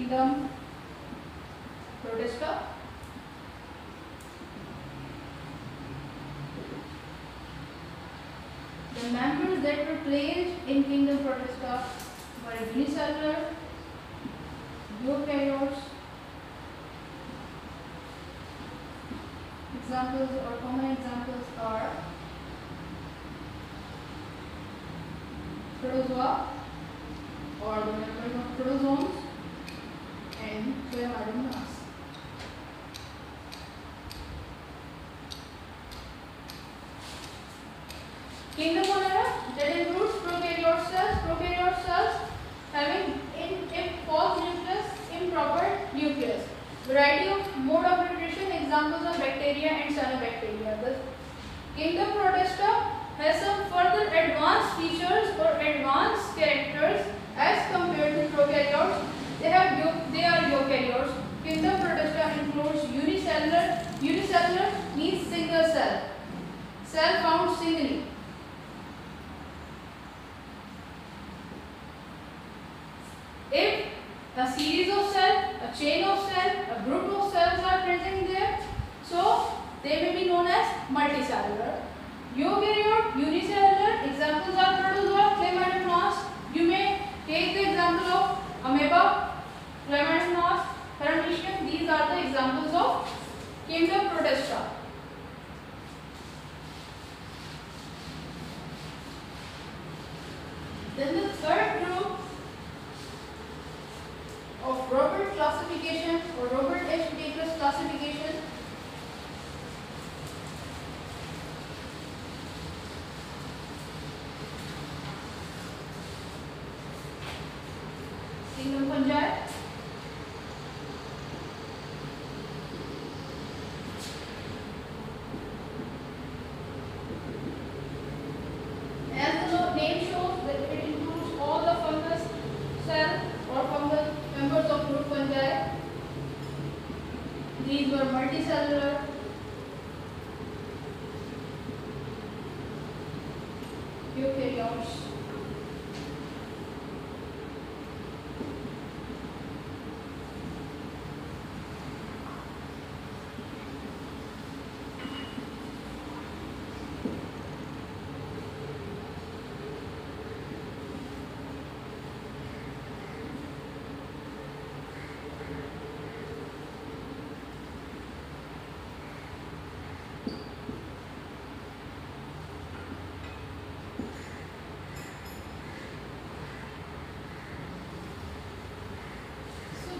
kingdom Protista. The members that were placed in kingdom Protista were unicellular, eukaryotes. Examples or common examples are protozoa or the members of protozoans and Chlamydomonas. Kingdom Monera, that includes prokaryote cells. Prokaryote cells having false nucleus, improper nucleus. Variety of mode of nutrition, examples of bacteria and cyanobacteria. The kingdom Protista has some further advanced features or advanced characters as compared to prokaryotes. They are eukaryotes. Kingdom Protista includes unicellular. Unicellular means single cell. Cell found singly. If a series of cells, a chain of cells, a group of cells are present there, so they may be known as multicellular. Eukaryote, unicellular, examples are protozoa, Chlamydomonas. You may take the example of amoeba, Chlamydomonas, paramecium. These are the examples of kingdom Protista. Then the third group of Robert classification or Robert H. Taylor's classification kingdom fungi. As the name shows, that it includes all the fungus cell or fungal members of group fungi. These were multicellular, eukaryotes.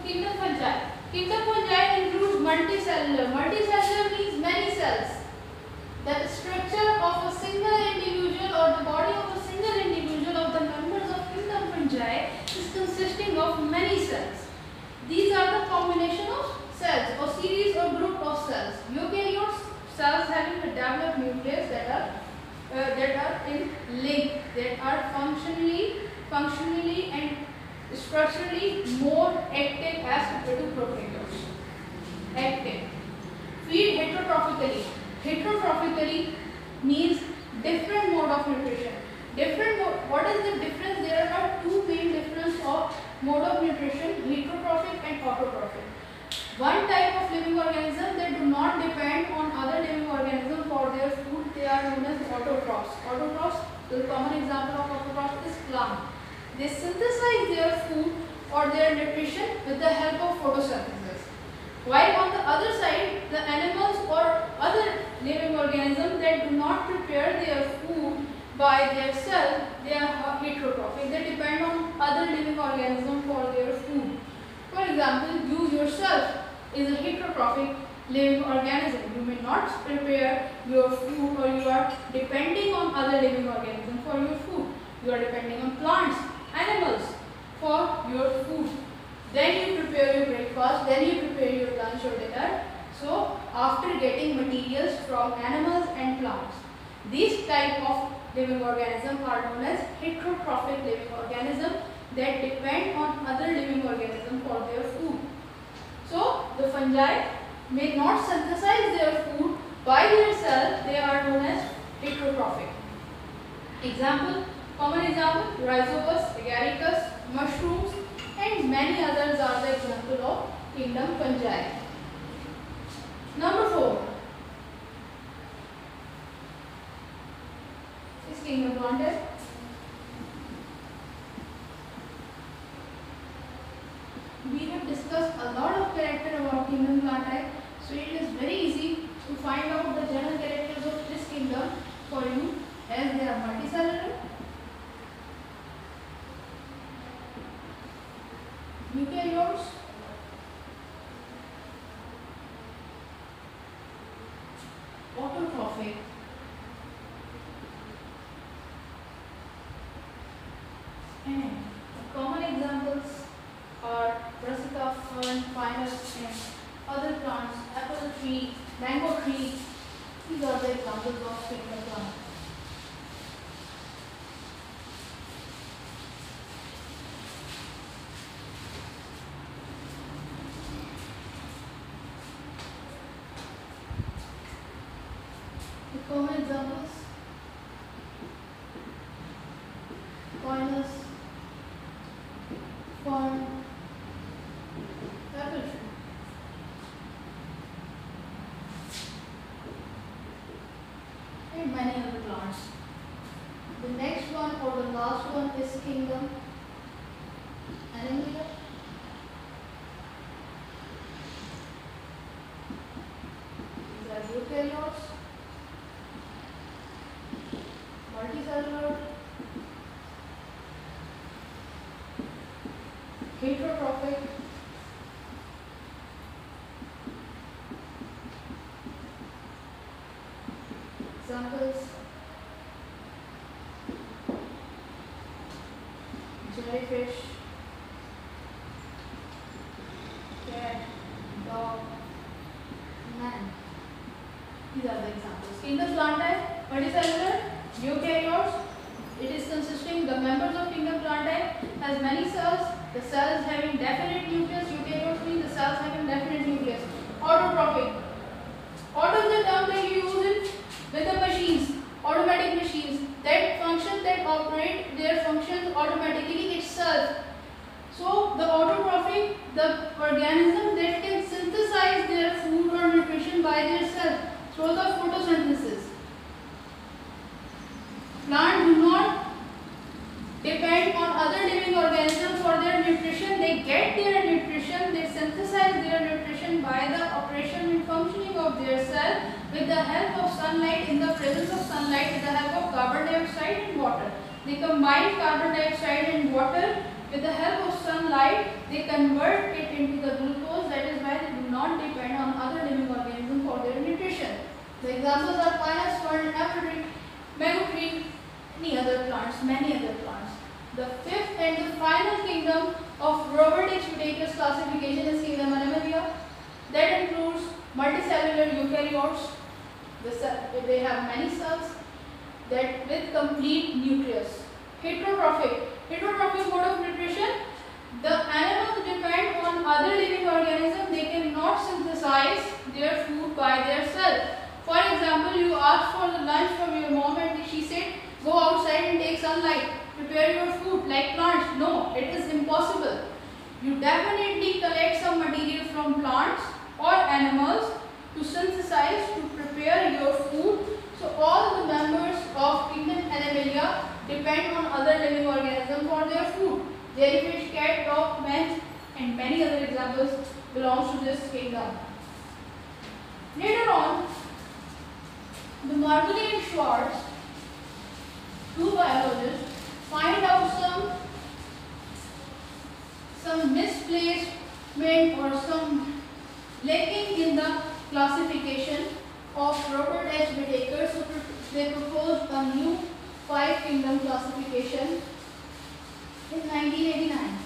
Kingdom fungi. Kingdom fungi includes multicellular. Multicellular means many cells. The structure of a single individual or the body of a single individual of the members of kingdom fungi is consisting of many cells. These are the combination of cells or series or group of cells. Eukaryotes, cells having a developed nucleus that are in link, that are functionally and structurally more active as compared to prokaryotes. Active. Feed heterotrophically. Heterotrophically means different mode of nutrition. What is the difference? There are two main difference of mode of nutrition, heterotrophic and autotrophic. One type of living organism that do not depend on other living organisms for their food, they are known as autotrophs. Autotrophs, the common example of autotrophs is plant. They synthesize their food or their nutrition with the help of photosynthesis. While on the other side, the animals or other living organisms that do not prepare their food by their self, they are heterotrophic. They depend on other living organisms for their food. For example, you yourself is a heterotrophic living organism. You may not prepare your food or you are depending on other living organisms for your food. You are depending on plants, animals for your food. Then you prepare your breakfast, then you prepare your lunch or dinner. So after getting materials from animals and plants, these type of living organisms are known as heterotrophic living organisms that depend on other living organisms for their food. So the fungi may not synthesize their food by themselves, they are known as heterotrophic. Example, common example, rhizobus, agaricus, mushrooms and many others are the example of kingdom fungi. Number 4 is kingdom plantae. We have discussed a lot of character about kingdom plantae, so it is very easy to find out the general characters of this kingdom for you, as they are multicellular, eukaryotes, autotrophic, and the common examples are brassica, fern, pinus, and other plants, apple tree, mango tree. These are the examples of kingdom plants. The common examples: pinus, fern, apple tree. And many other plants. The next one or the last one is kingdom Animalia. These are eukaryotes, multicellular, heterotrophic, examples: jellyfish, cat, dog, man. These are the examples. Kingdom plantae, multicellular, eukaryotes. It is consisting, the members of kingdom plantae has many cells. The cells having definite nucleus. Eukaryotes means the cells having definite nucleus. Autotrophic. Auto is the term that you use it with the machines, automatic machines that function, that operate their functions automatically itself. So the autotrophic, the organism that can synthesize their food or nutrition by themselves through the photosynthesis. Plants do not depend on other living organisms for their nutrition. They get their nutrition, they synthesize their nutrition by the operation and functioning of their cell with the help of sunlight, in the presence of sunlight, with the help of carbon dioxide and water. They combine carbon dioxide and water. With the help of sunlight, they convert it into the glucose. That is why they do not depend on other living organisms for their nutrition. The examples are pinus, fern, apple tree, mango tree, many other plants. The fifth and the final kingdom of Robert H. Whitaker's classification is kingdom Animalia. That includes multicellular eukaryotes. They have many cells that with complete nucleus. Heterotrophic mode of nutrition. The animals depend on other living organisms. They cannot synthesize their food by their self. For example, you ask for the lunch from your mom and she said, go outside and take sunlight, prepare your food like plants. No, it is impossible. You definitely collect some material from plants or animals to synthesize, to prepare your food. So all the members of kingdom Animalia depend on other living organisms for their food. Jellyfish, cat, dog, man, and many other examples belongs to this kingdom. Later on, the Margulis and Schwartz, two biologists, find out some misplacement or some lacking in the classification of Robert H. Whitaker. So they proposed a new 5 kingdom classification in 1989.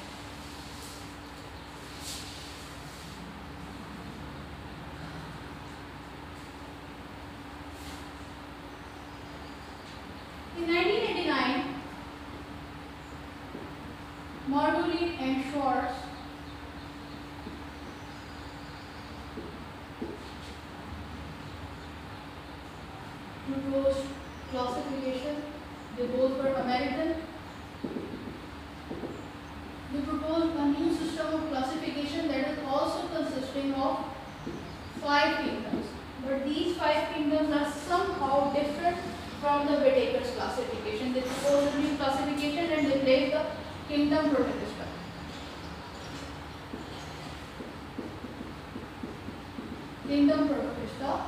In 1989, Margulis and Schwartz proposed classification. They both were American. They proposed a new the Whittaker's classification. They proposed a new classification and they placed the kingdom Protista. Kingdom Protista.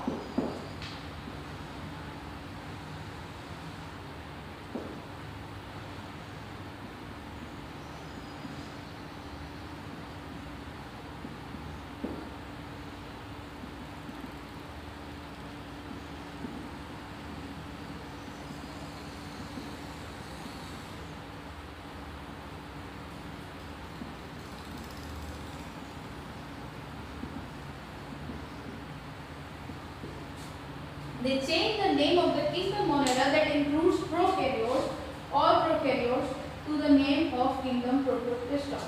They changed the name of the kingdom Monera, that includes prokaryotes, all prokaryotes, to the name of kingdom Protista.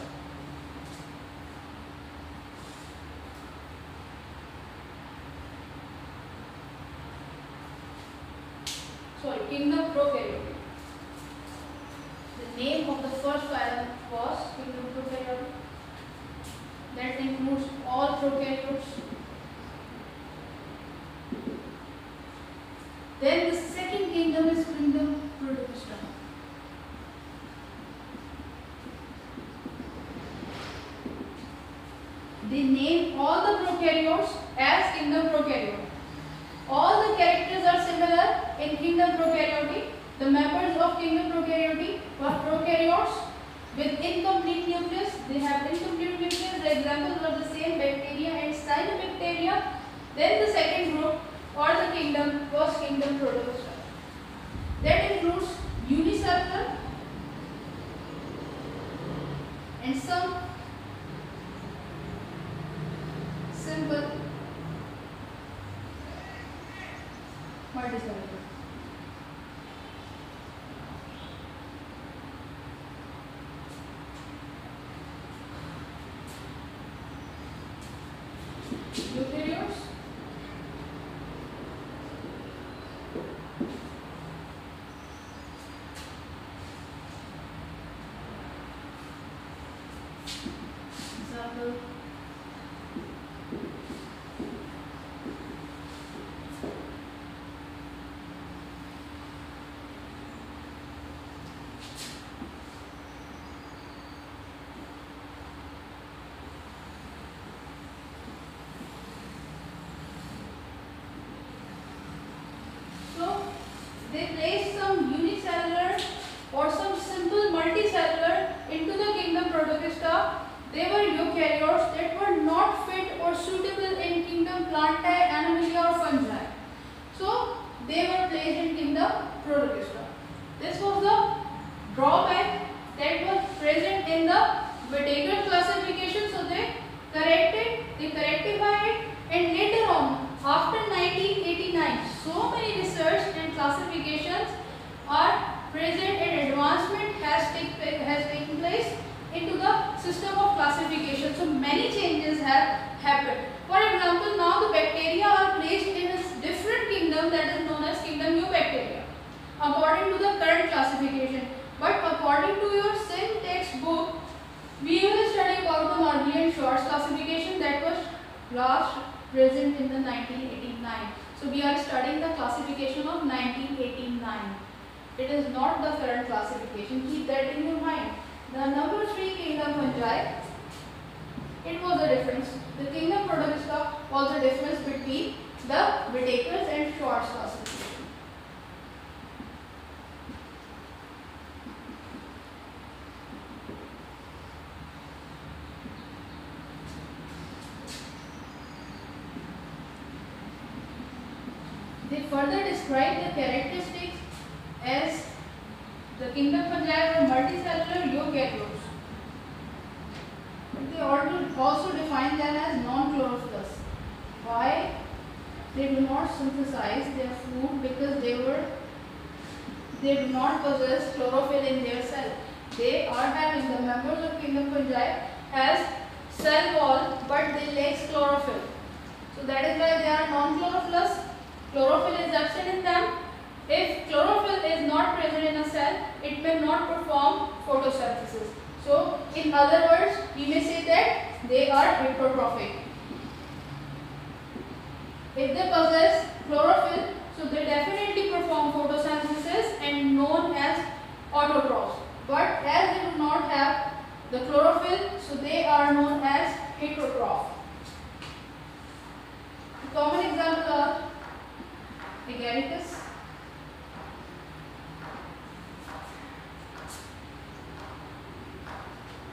Sorry, kingdom prokaryote. The name of the first phylum was kingdom prokaryote. That includes all prokaryotes. Then the second kingdom is kingdom Protista. They name all the prokaryotes as kingdom prokaryote. All the characters are similar in kingdom prokaryote. The members of kingdom prokaryote were prokaryotes with incomplete nucleus. They have incomplete nucleus. The examples are the same, bacteria and cyanobacteria. Then the second group or the kingdom was kingdom Protista. That includes unicellular and some simple multicellular. Eukaryotes. Example. They placed some unicellular or some simple multicellular into the kingdom Protista. They were eukaryotes that were not fit or suitable in kingdom Plantae, Animalia or Fungi. So they were placed in kingdom Protista. This was the drawback that was present in the Whittaker classification. So they correctified it, and later on, after 1989, so many research and classifications are present and advancement has taken place into the system of classification. So many changes have happened. For example, now the bacteria are placed in a different kingdom that is known as kingdom Eubacteria according to the current classification. But according to your same textbook, we will study about the Marbley and Schwartz classification that was last present in the 1989. So we are studying the classification of 1989. It is not the current classification. Keep that in your mind. The number 3 kingdom Fungi, it was a difference. The kingdom Protista was a difference between the Whittaker's and Schwartz classification. They further describe the characteristics as the kingdom Fungi were multicellular eukaryotes. They also define them as non-chlorophyllous. Why? They do not synthesize their food because they do not possess chlorophyll in their cell. They are having, the members of kingdom Fungi has cell wall, but they lack chlorophyll. So that is why they are non-chlorophyllous. Chlorophyll is absent in them. If chlorophyll is not present in a cell, it may not perform photosynthesis. So, in other words, we may say that they are heterotrophic. If they possess chlorophyll, so they definitely perform photosynthesis are known as heterotroph. Common examples are Agaricus,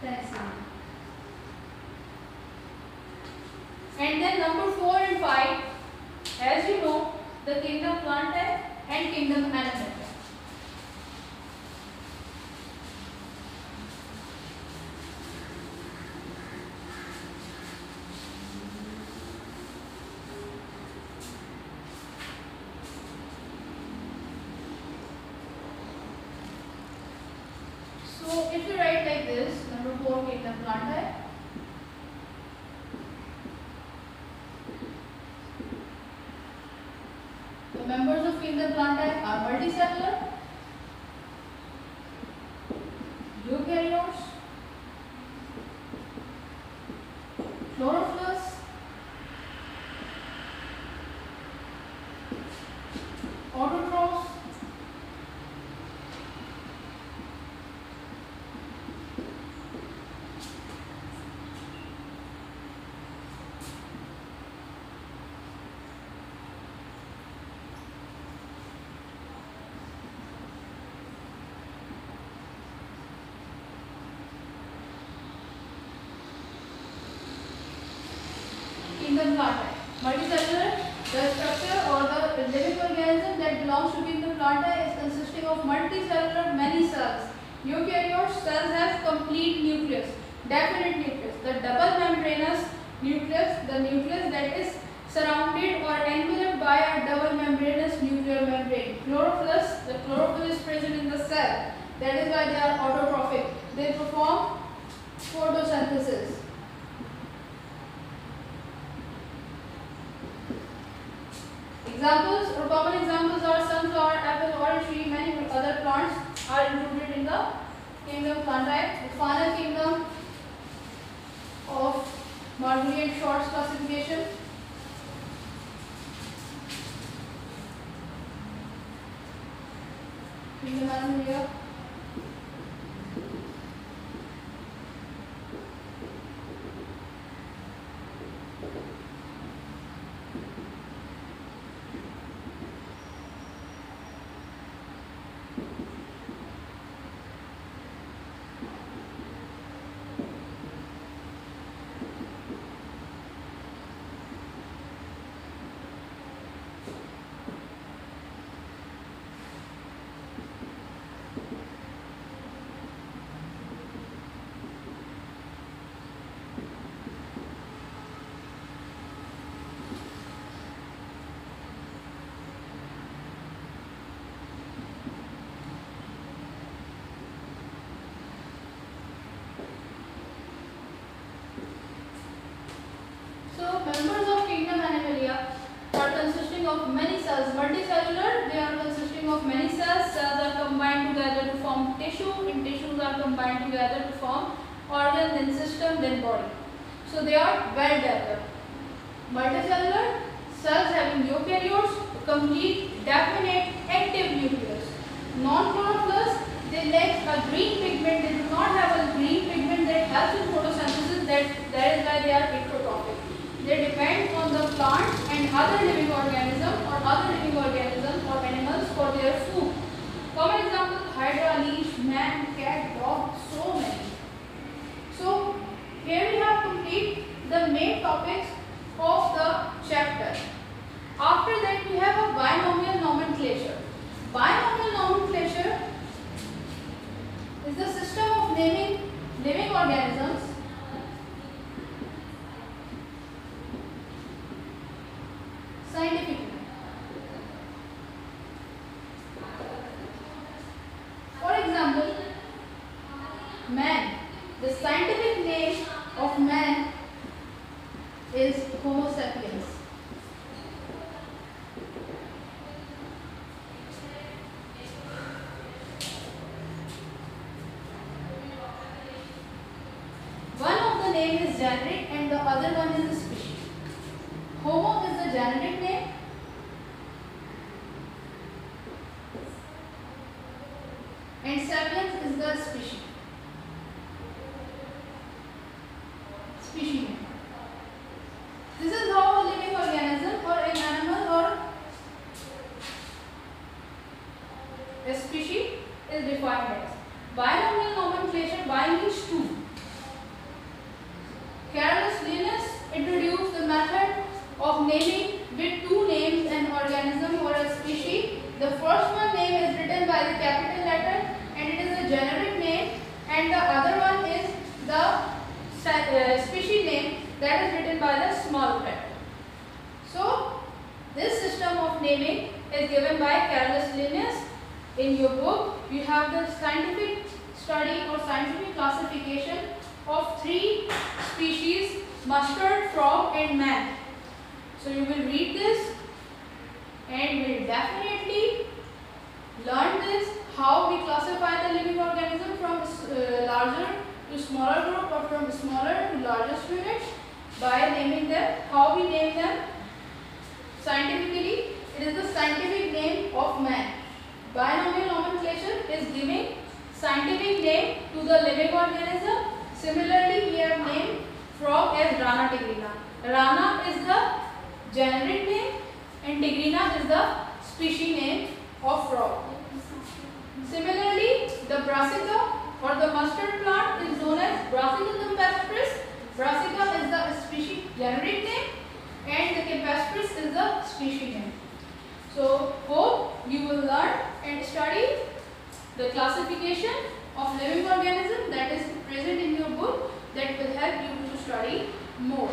Penicillium. And then number 4 and 5, as you know, the kingdom Plantae and kingdom Animalia. So if you write like this, number 4 kingdom Plantae, the members of kingdom Plantae are multicellular, eukaryotes, chlorophyllus, autotrophs, kingdom Plantae. Multicellular, the structure or the living organism that belongs to kingdom Plantae is consisting of multicellular many cells. Eukaryote cells have complete nucleus, definite nucleus. The double membranous nucleus, the nucleus that is surrounded or enveloped by a double membranous nuclear membrane. Chlorophyllus, the chlorophyll is present in the cell. That is why they are autotrophic. They perform photosynthesis. Examples or common examples are sunflower, apple, orange tree, many other plants are included in the kingdom Plantae. The final kingdom of Margulis and Short's classification. Kingdom Animalia. So members of kingdom Animalia are consisting of many cells. Multicellular, they are consisting of many cells. Cells are combined together to form tissue, and tissues are combined together to form organ, then system, then body. So they are well developed. Multicellular, cells having eukaryotes, complete, definite, active nucleus. Non-chlorophyllous, they lack a green pigment. They do not have a green pigment that helps in photosynthesis. That is why they are heterotrophic. They depend on the plants and other living organisms or animals for their food. Common example: hydra, leech, man, cat, dog, so many. So here we have complete the main topics of the chapter. After that we have a binomial nomenclature. Binomial nomenclature is the system of naming living organisms scientifically. For example, man. The scientific name of man is Homo sapiens. One of the name is generic and the other one is a species. Homo is the generic name and sapiens is the species. is defined as binomial nomenclature. Bi means two. Carolus Linnaeus introduced the method of naming with two names an organism or a species. The first one name is written by the capital letter and it is a generic name, and the other one is the species name that is written by the small letter. So this system of naming is given by Carolus Linnaeus. In your book you have the scientific study or scientific classification of three species: mustard, frog and man. So you will read this and will definitely learn this, how we classify the living organism from larger to smaller group or from smaller to largest units by naming them. How we name them scientifically? It is the scientific name of man. Binomial nomenclature is giving scientific name to the living organism. Similarly, we have named frog as Rana tigrina. Rana is the generic name and tigrina is the species name of frog. Similarly, the brassica or the mustard plant is known as Brassica campestris. Brassica is the species generic name and the campestris is the species name. So, hope you will learn and study the classification of living organism that is present in your book, that will help you to study more.